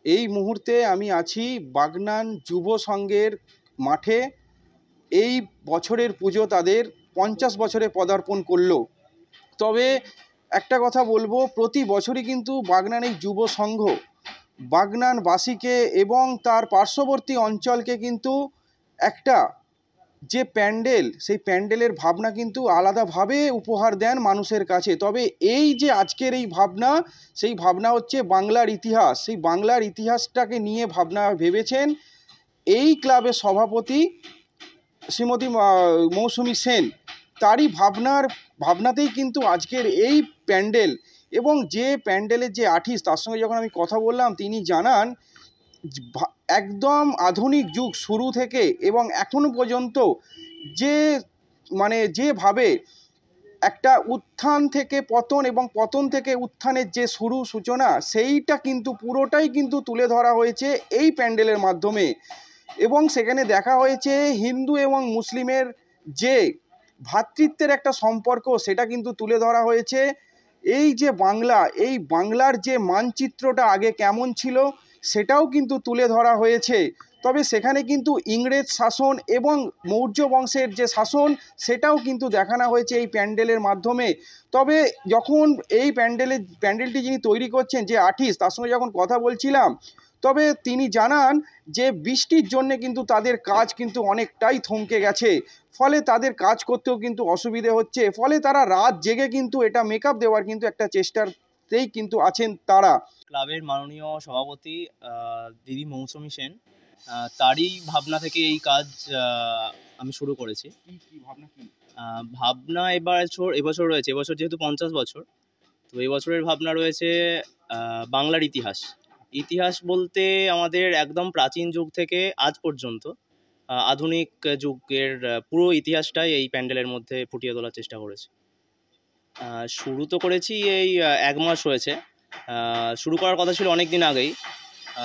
এই মুহূর্তে আমি আছি বাগনান যুব সংঘের মাঠে। এই বছরের পুজো তাদের 50 বছরে পদার্পণ করলো। তবে একটা কথা বলবো, প্রতি বছরই কিন্তু বাগনান এই যুব সংঘ বাগনানবাসীকে এবং তার পার্শ্ববর্তী অঞ্চলকে কিন্তু একটা যে প্যান্ডেল, সেই প্যান্ডেলের ভাবনা কিন্তু আলাদাভাবে উপহার দেন মানুষের কাছে। তবে এই যে আজকের এই ভাবনা, সেই ভাবনা হচ্ছে বাংলার ইতিহাস। সেই বাংলার ইতিহাসটাকে নিয়ে ভাবনা ভেবেছেন এই ক্লাবের সভাপতি শ্রীমতী মৌসুমী সেন। তারই ভাবনাতেই কিন্তু আজকের এই প্যান্ডেল। এবং যে প্যান্ডেলের যে আর্টিস্ট, তার সঙ্গে যখন আমি কথা বললাম, তিনি জানান একদম আধুনিক যুগ শুরু থেকে এবং এখনো পর্যন্ত যে যেভাবে একটা উত্থান থেকে পতন এবং পতন থেকে উত্থানের যে শুরু সূচনা, সেইটা কিন্তু পুরোটাই কিন্তু তুলে ধরা হয়েছে এই প্যান্ডেলের মাধ্যমে। এবং সেখানে দেখা হয়েছে হিন্দু এবং মুসলিমের যে ভ্রাতৃত্বের একটা সম্পর্ক, সেটা কিন্তু তুলে ধরা হয়েছে। এই যে বাংলা, এই বাংলার যে মানচিত্রটা আগে কেমন ছিল, সেটাও কিন্তু তুলে ধরা হয়েছে। তবে সেখানে কিন্তু ইংরেজ শাসন এবং মৌর্য বংশের যে শাসন, সেটাও কিন্তু দেখানো হয়েছে এই প্যান্ডেলের মাধ্যমে। তবে যখন এই প্যান্ডেলটি যিনি তৈরি করছেন, যে আর্টিস্ট, তার সঙ্গে যখন কথা বলছিলাম, তবে তিনি জানান যে বৃষ্টির জন্যে কিন্তু তাদের কাজ কিন্তু অনেকটাই থমকে গেছে। ফলে তাদের কাজ করতেও কিন্তু অসুবিধে হচ্ছে। ফলে তারা রাত জেগে কিন্তু এটা মেকআপ দেওয়ার কিন্তু একটা চেষ্টাতেই কিন্তু আছেন তারা। ক্লাবের মাননীয় সভাপতি দিদি মৌসুমী সেন, তারই ভাবনা থেকে এই কাজ আমি শুরু করেছি। ভাবনা এবছর রয়েছে, এবছর যেহেতু 50 বছর, তো এই বছরের ভাবনা রয়েছে বাংলার ইতিহাস। ইতিহাস বলতে আমাদের একদম প্রাচীন যুগ থেকে আজ পর্যন্ত আধুনিক যুগের পুরো ইতিহাসটাই এই প্যান্ডেলের মধ্যে ফুটিয়ে তোলার চেষ্টা করেছি। শুরু তো করেছি এই 1 মাস হয়েছে। শুরু করার কথা ছিল অনেক দিন আগেই,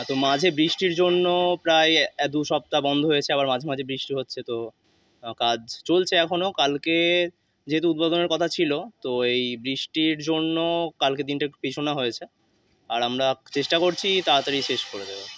তো মাঝে বৃষ্টির জন্য প্রায় 2 সপ্তাহ বন্ধ হয়েছে, আবার মাঝে মাঝে বৃষ্টি হচ্ছে, তো কাজ চলছে এখনও। কালকে যেহেতু উদ্বোধনের কথা ছিল, তো এই বৃষ্টির জন্য কালকে দিনটা একটু পিছানো হয়েছে, আর আমরা চেষ্টা করছি তাড়াতাড়ি শেষ করে দেওয়ার।